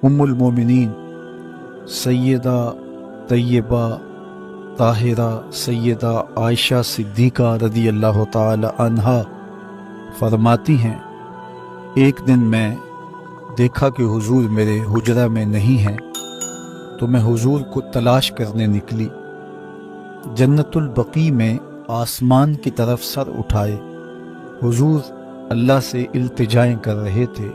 ام المومنین سیدہ طیبہ طاہرہ سیدہ عائشہ صدیقہ رضی اللہ تعالی عنہا فرماتی ہیں، ایک دن میں دیکھا کہ حضور میرے حجرہ میں نہیں ہیں، تو میں حضور کو تلاش کرنے نکلی۔ جنت البقیع میں آسمان کی طرف سر اٹھائے حضور اللہ سے التجائیں کر رہے تھے۔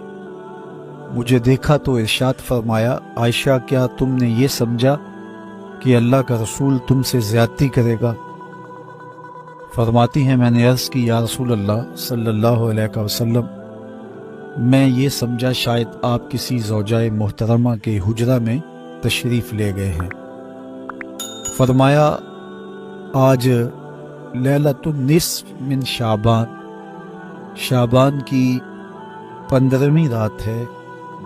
مجھے دیکھا تو ارشاد فرمایا، عائشہ کیا تم نے یہ سمجھا کہ اللہ کا رسول تم سے زیادتی کرے گا؟ فرماتی ہیں میں نے عرض کی، یا رسول اللہ صلی اللہ علیہ وسلم، میں یہ سمجھا شاید آپ کسی زوجہ محترمہ کے حجرہ میں تشریف لے گئے ہیں۔ فرمایا آج لیلۃ النصف من شعبان، شعبان کی 15ویں رات ہے،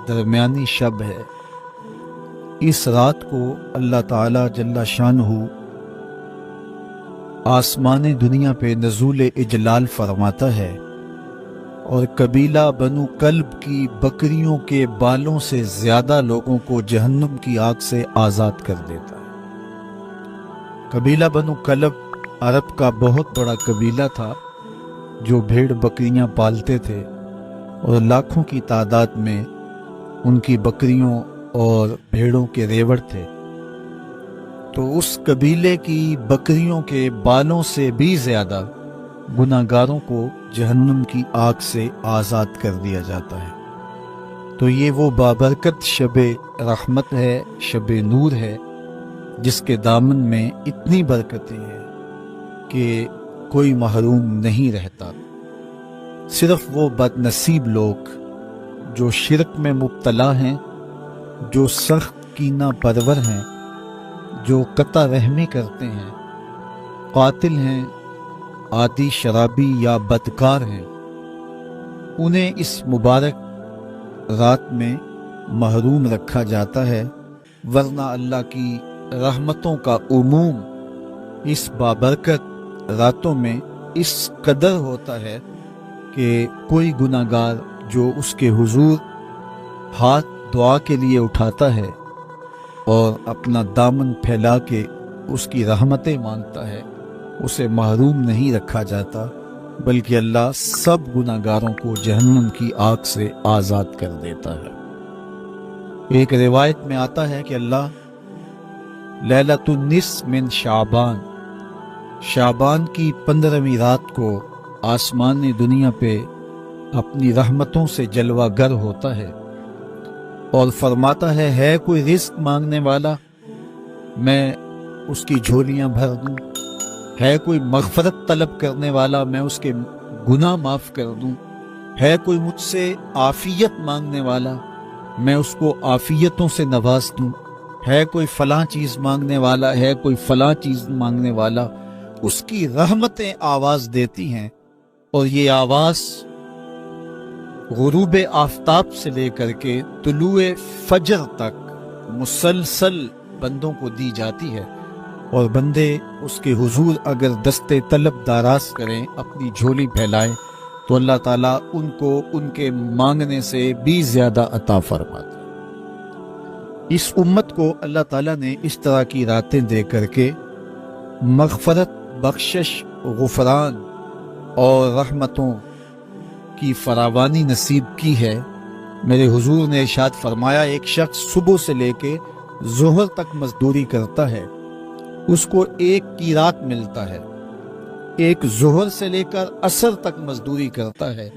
درمیانی شب ہے۔ اس رات کو اللہ تعالی جل شانہ آسمان دنیا پہ نزول اجلال فرماتا ہے اور قبیلہ بنو کلب کی بکریوں کے بالوں سے زیادہ لوگوں کو جہنم کی آگ سے آزاد کر دیتا ہے۔ قبیلہ بنو کلب عرب کا بہت بڑا قبیلہ تھا جو بھیڑ بکریاں پالتے تھے، اور لاکھوں کی تعداد میں ان کی بکریوں اور بھیڑوں کے ریوڑ تھے۔ تو اس قبیلے کی بکریوں کے بالوں سے بھی زیادہ گناہگاروں کو جہنم کی آگ سے آزاد کر دیا جاتا ہے۔ تو یہ وہ بابرکت شب رحمت ہے، شب نور ہے، جس کے دامن میں اتنی برکتیں ہیں کہ کوئی محروم نہیں رہتا۔ صرف وہ بد نصیب لوگ جو شرک میں مبتلا ہیں، جو سخت کینہ پرور ہیں، جو قطع رحمی کرتے ہیں، قاتل ہیں، عادی شرابی یا بدکار ہیں، انہیں اس مبارک رات میں محروم رکھا جاتا ہے، ورنہ اللہ کی رحمتوں کا عموم اس بابرکت راتوں میں اس قدر ہوتا ہے کہ کوئی گناہگار جو اس کے حضور ہاتھ دعا کے لیے اٹھاتا ہے اور اپنا دامن پھیلا کے اس کی رحمتیں مانگتا ہے، اسے محروم نہیں رکھا جاتا، بلکہ اللہ سب گناہگاروں کو جہنم کی آگ سے آزاد کر دیتا ہے۔ ایک روایت میں آتا ہے کہ اللہ لیلۃ النصف من شعبان، شعبان کی 15ویں رات کو آسمان دنیا پہ اپنی رحمتوں سے جلوہ گر ہوتا ہے اور فرماتا ہے کوئی رزق مانگنے والا، میں اس کی جھولیاں بھر دوں، ہے کوئی مغفرت طلب کرنے والا، میں اس کے گناہ معاف کر دوں، ہے کوئی مجھ سے عافیت مانگنے والا، میں اس کو عافیتوں سے نواز دوں، ہے کوئی فلاں چیز مانگنے والا، ہے کوئی فلاں چیز مانگنے والا۔ اس کی رحمتیں آواز دیتی ہیں، اور یہ آواز غروب آفتاب سے لے کر کے طلوع فجر تک مسلسل بندوں کو دی جاتی ہے، اور بندے اس کے حضور اگر دستے طلب دراز کریں، اپنی جھولی پھیلائیں، تو اللہ تعالیٰ ان کو ان کے مانگنے سے بھی زیادہ عطا فرماتا ہے۔ اس امت کو اللہ تعالیٰ نے اس طرح کی راتیں دے کر کے مغفرت، بخشش، غفران اور رحمتوں کی فراوانی نصیب کی ہے۔ میرے حضور نے ارشاد فرمایا، ایک شخص صبح سے لے کے ظہر تک مزدوری کرتا ہے، اس کو ایک قیراط ملتا ہے۔ ایک ظہر سے لے کر عصر تک مزدوری کرتا ہے،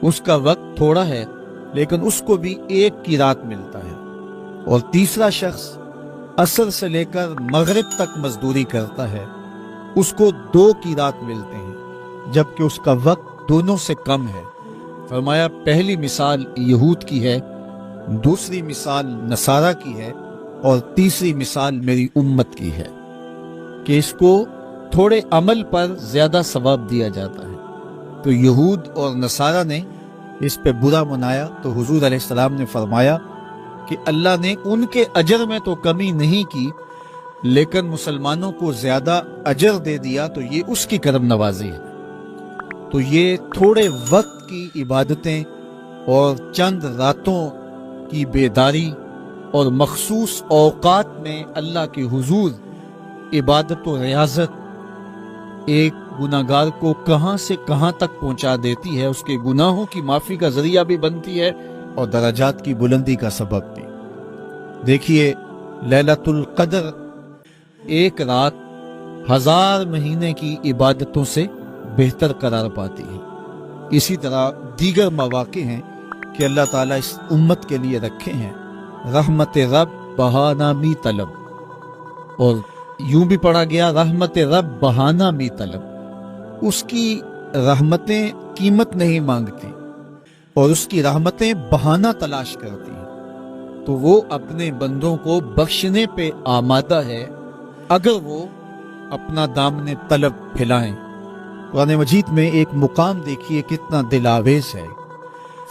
اس کا وقت تھوڑا ہے لیکن اس کو بھی ایک قیراط ملتا ہے۔ اور تیسرا شخص عصر سے لے کر مغرب تک مزدوری کرتا ہے، اس کو 2 قیراط ملتے ہیں، جبکہ اس کا وقت دونوں سے کم ہے۔ فرمایا پہلی مثال یہود کی ہے، دوسری مثال نصارہ کی ہے، اور تیسری مثال میری امت کی ہے کہ اس کو تھوڑے عمل پر زیادہ ثواب دیا جاتا ہے۔ تو یہود اور نصارہ نے اس پہ برا منایا، تو حضور علیہ السلام نے فرمایا کہ اللہ نے ان کے اجر میں تو کمی نہیں کی، لیکن مسلمانوں کو زیادہ اجر دے دیا، تو یہ اس کی کرم نوازی ہے۔ تو یہ تھوڑے وقت کی عبادتیں اور چند راتوں کی بیداری اور مخصوص اوقات میں اللہ کے حضور عبادت و ریاضت ایک گناہگار کو کہاں سے کہاں تک پہنچا دیتی ہے، اس کے گناہوں کی معافی کا ذریعہ بھی بنتی ہے اور درجات کی بلندی کا سبب بھی۔ دیکھیے لیلۃ القدر ایک رات 1000 مہینے کی عبادتوں سے بہتر قرار پاتی ہے۔ اسی طرح دیگر مواقع ہیں کہ اللہ تعالیٰ اس امت کے لیے رکھے ہیں، رحمت رب بہانہ می طلب، اور یوں بھی پڑھا گیا رحمت رب بہانہ می طلب۔ اس کی رحمتیں قیمت نہیں مانگتی اور اس کی رحمتیں بہانہ تلاش کرتی ہیں، تو وہ اپنے بندوں کو بخشنے پہ آمادہ ہے اگر وہ اپنا دامن طلب پھیلائیں۔ قرآن مجید میں ایک مقام دیکھیے کتنا دل آویز ہے،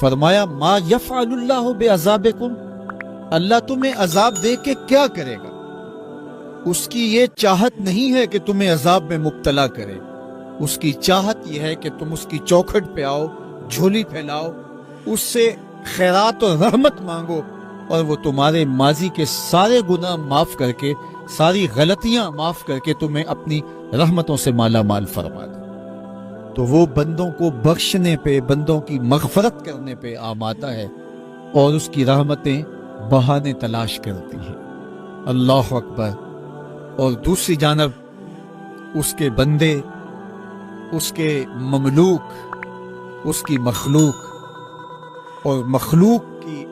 فرمایا ما یفعل اللہ بعذابکم، اللہ تمہیں عذاب دے کے کیا کرے گا؟ اس کی یہ چاہت نہیں ہے کہ تمہیں عذاب میں مبتلا کرے، اس کی چاہت یہ ہے کہ تم اس کی چوکھٹ پہ آؤ، جھولی پھیلاؤ، اس سے خیرات اور رحمت مانگو، اور وہ تمہارے ماضی کے سارے گناہ معاف کر کے، ساری غلطیاں معاف کر کے تمہیں اپنی رحمتوں سے مالا مال فرما دے۔ تو وہ بندوں کو بخشنے پہ، بندوں کی مغفرت کرنے پہ آمادہ ہے اور اس کی رحمتیں بہانے تلاش کرتی ہیں۔ اللہ اکبر۔ اور دوسری جانب اس کے بندے، اس کے مملوک، اس کی مخلوق اور مخلوق کی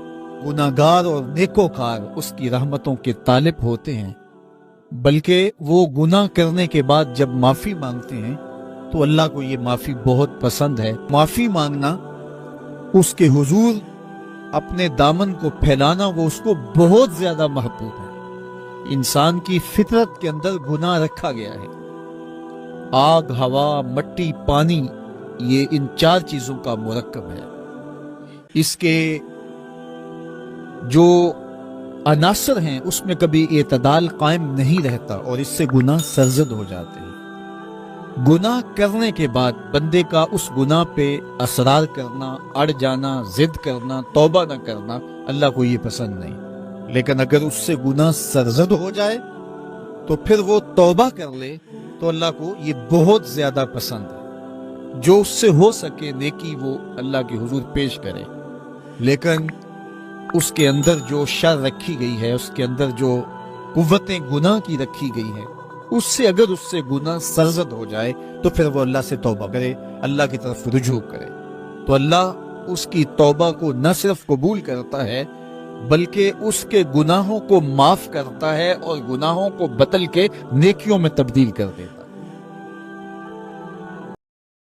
گناہگار اور نیکوکار اس کی رحمتوں کے طالب ہوتے ہیں، بلکہ وہ گناہ کرنے کے بعد جب معافی مانگتے ہیں تو اللہ کو یہ معافی بہت پسند ہے۔ معافی مانگنا، اس کے حضور اپنے دامن کو پھیلانا، وہ اس کو بہت زیادہ محبوب ہے۔ انسان کی فطرت کے اندر گناہ رکھا گیا ہے۔ آگ، ہوا، مٹی، پانی، یہ ان 4 چیزوں کا مرکب ہے۔ اس کے جو عناصر ہیں اس میں کبھی اعتدال قائم نہیں رہتا اور اس سے گناہ سرزد ہو جاتے ہیں۔ گناہ کرنے کے بعد بندے کا اس گناہ پہ اصرار کرنا، اڑ جانا، ضد کرنا، توبہ نہ کرنا، اللہ کو یہ پسند نہیں۔ لیکن اگر اس سے گناہ سرزد ہو جائے تو پھر وہ توبہ کر لے تو اللہ کو یہ بہت زیادہ پسند ہے۔ جو اس سے ہو سکے نیکی وہ اللہ کے حضور پیش کرے، لیکن اس کے اندر جو شر رکھی گئی ہے، اس کے اندر جو قوتیں گناہ کی رکھی گئی ہیں، اس سے اگر اس سے گناہ سرزد ہو جائے تو پھر وہ اللہ سے توبہ کرے، اللہ کی طرف رجوع کرے، تو اللہ اس کی توبہ کو نہ صرف قبول کرتا ہے بلکہ اس کے گناہوں کو معاف کرتا ہے اور گناہوں کو بدل کے نیکیوں میں تبدیل کر دیتا ہے۔